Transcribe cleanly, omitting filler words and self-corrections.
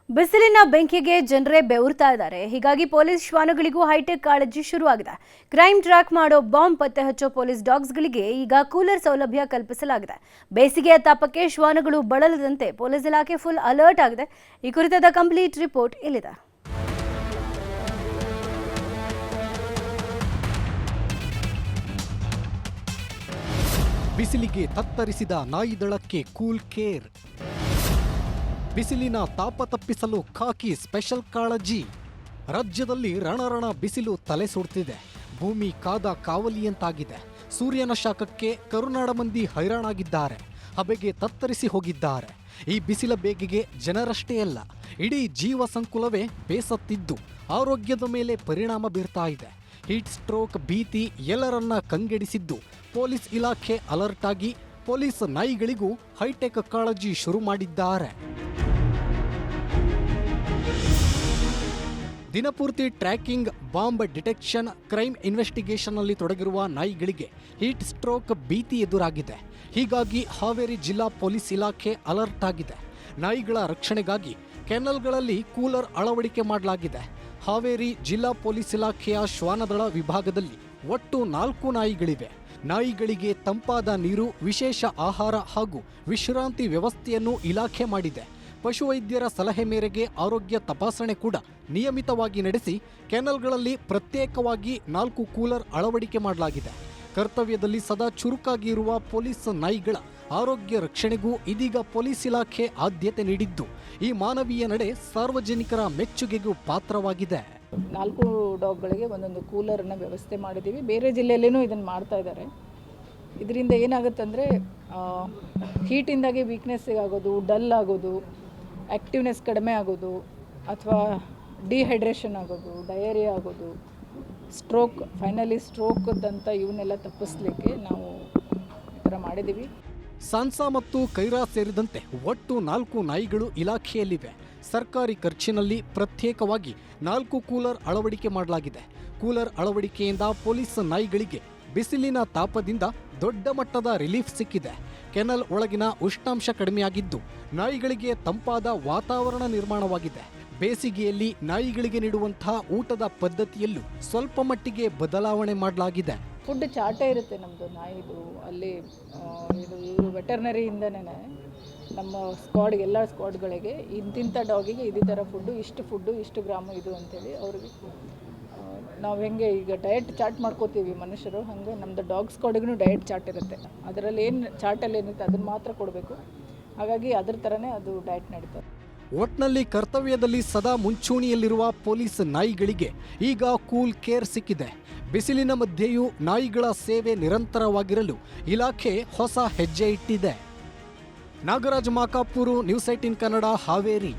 ಬಿಸಿಲಿನ ಬೆಂಕಿಗೆ ಜನರೇ ಬೆವರ್ತಾ ಇದ್ದಾರೆ. ಹೀಗಾಗಿ ಪೊಲೀಸ್ ಶ್ವಾನಗಳಿಗೂ ಹೈಟೆಕ್ ಕಾಳಜಿ ಶುರುವಾಗಿದೆ. ಕ್ರೈಮ್ ಟ್ರ್ಯಾಕ್ ಮಾಡೋ ಬಾಂಬ್ ಪತ್ತೆ ಹಚ್ಚೋ ಪೊಲೀಸ್ ಡಾಗ್ಸ್ಗಳಿಗೆ ಈಗ ಕೂಲರ್ ಸೌಲಭ್ಯ ಕಲ್ಪಿಸಲಾಗಿದೆ. ಬೇಸಿಗೆಯ ತಾಪಕ್ಕೆ ಶ್ವಾನಗಳು ಬಳಲದಂತೆ ಪೊಲೀಸ್ ಇಲಾಖೆ ಫುಲ್ ಅಲರ್ಟ್ ಆಗಿದೆ. ಈ ಕುರಿತಾದ ಕಂಪ್ಲೀಟ್ ರಿಪೋರ್ಟ್ ಇಲ್ಲಿದೆ. ಬಿಸಿಲಿಗೆ ತತ್ತರಿಸಿದ ನಾಯಿದಳಕ್ಕೆ ಕೂಲ್ ಕೇರ್. ಬಿಸಿಲಿನ ತಾಪ ತಪ್ಪಿಸಲು ಖಾಕಿ ಸ್ಪೆಷಲ್ ಕಾಳಜಿ. ರಾಜ್ಯದಲ್ಲಿ ರಣರಣ ಬಿಸಿಲು ತಲೆ ಸುಡ್ತಿದೆ. ಭೂಮಿ ಕಾದ ಕಾವಲಿಯಂತಾಗಿದೆ. ಸೂರ್ಯನ ಶಾಖಕ್ಕೆ ಕರುನಾಡ ಮಂದಿ ಹೈರಾಣಾಗಿದ್ದಾರೆ. ಹಬೆಗೆ ತತ್ತರಿಸಿ ಹೋಗಿದ್ದಾರೆ. ಈ ಬಿಸಿಲ ಬೇಗೆಗೆ ಜನರಷ್ಟೇ ಅಲ್ಲ, ಇಡೀ ಜೀವ ಸಂಕುಲವೇ ಬೇಸತ್ತಿದ್ದು ಆರೋಗ್ಯದ ಮೇಲೆ ಪರಿಣಾಮ ಬೀರ್ತಾ ಇದೆ. ಹೀಟ್ ಸ್ಟ್ರೋಕ್ ಭೀತಿ ಎಲ್ಲರನ್ನ ಕಂಗೆಡಿಸಿದ್ದು ಪೊಲೀಸ್ ಇಲಾಖೆ ಅಲರ್ಟ್ ಆಗಿ ಪೊಲೀಸ್ ನಾಯಿಗಳಿಗೂ ಹೈಟೆಕ್ ಕಾಳಜಿ ಶುರು ಮಾಡಿದ್ದಾರೆ. ದಿನಪೂರ್ತಿ ಟ್ರ್ಯಾಕಿಂಗ್, ಬಾಂಬ್ ಡಿಟೆಕ್ಷನ್, ಕ್ರೈಮ್ ಇನ್ವೆಸ್ಟಿಗೇಷನ್ನಲ್ಲಿ ತೊಡಗಿರುವ ನಾಯಿಗಳಿಗೆ ಹೀಟ್ ಸ್ಟ್ರೋಕ್ ಭೀತಿ ಎದುರಾಗಿದೆ. ಹೀಗಾಗಿ ಹಾವೇರಿ ಜಿಲ್ಲಾ ಪೊಲೀಸ್ ಇಲಾಖೆ ಅಲರ್ಟ್ ಆಗಿದೆ. ನಾಯಿಗಳ ರಕ್ಷಣೆಗಾಗಿ ಕೆನಲ್ಗಳಲ್ಲಿ ಕೂಲರ್ ಅಳವಡಿಕೆ ಮಾಡಲಾಗಿದೆ. ಹಾವೇರಿ ಜಿಲ್ಲಾ ಪೊಲೀಸ್ ಇಲಾಖೆಯ ಶ್ವಾನದಳ ವಿಭಾಗದಲ್ಲಿ ಒಟ್ಟು 4 ನಾಯಿಗಳಿವೆ. ನಾಯಿಗಳಿಗೆ ತಂಪಾದ ನೀರು, ವಿಶೇಷ ಆಹಾರ ಹಾಗೂ ವಿಶ್ರಾಂತಿ ವ್ಯವಸ್ಥೆಯನ್ನು ಇಲಾಖೆ ಮಾಡಿದೆ. ಪಶುವೈದ್ಯರ ಸಲಹೆ ಮೇರೆಗೆ ಆರೋಗ್ಯ ತಪಾಸಣೆ ಕೂಡ ನಿಯಮಿತವಾಗಿ ನಡೆಸಿ ಕೆನಲ್ಗಳಲ್ಲಿ ಪ್ರತ್ಯೇಕವಾಗಿ 4 ಕೂಲರ್ ಅಳವಡಿಕೆ ಮಾಡಲಾಗಿದೆ. ಕರ್ತವ್ಯದಲ್ಲಿ ಸದಾ ಚುರುಕಾಗಿ ಇರುವ ಪೊಲೀಸ್ ನಾಯಿಗಳ ಆರೋಗ್ಯ ರಕ್ಷಣೆಗೂ ಇದೀಗ ಪೊಲೀಸ್ ಇಲಾಖೆ ಆದ್ಯತೆ ನೀಡಿದ್ದು ಈ ಮಾನವೀಯ ನಡೆ ಸಾರ್ವಜನಿಕರ ಮೆಚ್ಚುಗೆಗೂ ಪಾತ್ರವಾಗಿದೆ. 4 ಡಾಗ್ಗಳಿಗೆ ಒಂದೊಂದು ಕೂಲರ್ನ ವ್ಯವಸ್ಥೆ ಮಾಡಿದ್ದೀವಿ. ಬೇರೆ ಜಿಲ್ಲೆಯಲ್ಲೇನೂ ಇದನ್ನು ಮಾಡ್ತಾ ಇದ್ದಾರೆ. ಇದರಿಂದ ಏನಾಗುತ್ತಂದರೆ ಹೀಟಿಂದಾಗಿ ವೀಕ್ನೆಸ್ ಆಗೋದು, ಡಲ್ ಆಗೋದು, ಆ್ಯಕ್ಟಿವ್ನೆಸ್ ಕಡಿಮೆ ಆಗೋದು, ಅಥವಾ ಡಿಹೈಡ್ರೇಷನ್ ಆಗೋದು, ಡಯೇರಿಯಾ ಆಗೋದು, ಸ್ಟ್ರೋಕ್, ಫೈನಲಿ ಸ್ಟ್ರೋಕ್ದಂಥ ಇವನ್ನೆಲ್ಲ ತಪ್ಪಿಸ್ಲಿಕ್ಕೆ ನಾವು ಈ ಥರ ಮಾಡಿದ್ದೀವಿ. ಸಾನ್ಸಾ ಮತ್ತು ಕೈರಾ ಸೇರಿದಂತೆ ಒಟ್ಟು 4 ನಾಯಿಗಳು ಇಲಾಖೆಯಲ್ಲಿವೆ. ಸರ್ಕಾರಿ ಖರ್ಚಿನಲ್ಲಿ ಪ್ರತ್ಯೇಕವಾಗಿ 4 ಕೂಲರ್ ಅಳವಡಿಕೆ ಮಾಡಲಾಗಿದೆ. ಕೂಲರ್ ಅಳವಡಿಕೆಯಿಂದ ಪೊಲೀಸ್ ನಾಯಿಗಳಿಗೆ ಬಿಸಿಲಿನ ತಾಪದಿಂದ ದೊಡ್ಡ ಮಟ್ಟದ ರಿಲೀಫ್ ಸಿಕ್ಕಿದೆ. ಕೆನಲ್ ಒಳಗಿನ ಉಷ್ಣಾಂಶ ಕಡಿಮೆಯಾಗಿದ್ದು ನಾಯಿಗಳಿಗೆ ತಂಪಾದ ವಾತಾವರಣ ನಿರ್ಮಾಣವಾಗಿದೆ. ಬೇಸಿಗೆಯಲ್ಲಿ ನಾಯಿಗಳಿಗೆ ನೀಡುವಂತಹ ಊಟದ ಪದ್ಧತಿಯಲ್ಲೂ ಸ್ವಲ್ಪ ಮಟ್ಟಿಗೆ ಬದಲಾವಣೆ ಮಾಡಲಾಗಿದೆ. ಫುಡ್ ಚಾಟೇ ಇರುತ್ತೆ ನಮ್ಮದು ನಾಯಿದು. ಅಲ್ಲಿ ಇವರು ವೆಟರ್ನರಿಯಿಂದನೇ ನಮ್ಮ ಸ್ಕ್ವಾಡ್ಗೆ, ಎಲ್ಲ ಸ್ಕ್ವಾಡ್ಗಳಿಗೆ ಇಂತಿಂಥ ಡಾಗಿಗೆ ಇದೇ ಥರ ಫುಡ್ಡು ಇಷ್ಟು ಗ್ರಾಮು ಇದು ಅಂತೇಳಿ ಅವ್ರಿಗೆ ನಾವು ಹೆಂಗೆ ಈಗ ಡಯಟ್ ಚಾರ್ಟ್ ಮಾಡ್ಕೋತೀವಿ ಮನುಷ್ಯರು, ಹಾಗೆ ನಮ್ಮದು ಡಾಗ್ ಸ್ಕ್ವಾಡ್ಗೂ ಡಯಟ್ ಚಾರ್ಟ್ ಇರುತ್ತೆ. ಅದರಲ್ಲಿ ಏನು ಚಾರ್ಟಲ್ಲಿ ಏನಿರುತ್ತೆ ಅದನ್ನು ಮಾತ್ರ ಕೊಡಬೇಕು. ಹಾಗಾಗಿ ಅದ್ರ ಥರನೇ ಅದು ಡಯಟ್ ನಡೀತದೆ. ಒಟ್ನಲ್ಲಿ ಕರ್ತವ್ಯದಲ್ಲಿ ಸದಾ ಮುಂಚೂಣಿಯಲ್ಲಿರುವ ಪೊಲೀಸ್ ನಾಯಿಗಳಿಗೆ ಈಗ ಕೂಲ್ ಕೇರ್ ಸಿಕ್ಕಿದೆ. ಬಿಸಿಲಿನ ಮಧ್ಯೆಯೂ ನಾಯಿಗಳ ಸೇವೆ ನಿರಂತರವಾಗಿರಲು ಇಲಾಖೆ ಹೊಸ ಹೆಜ್ಜೆ ಇಟ್ಟಿದೆ. ನಾಗರಾಜ್ ಮಾಕಾಪುರು, ನ್ಯೂಸ್ 18 ಕನ್ನಡ, ಹಾವೇರಿ.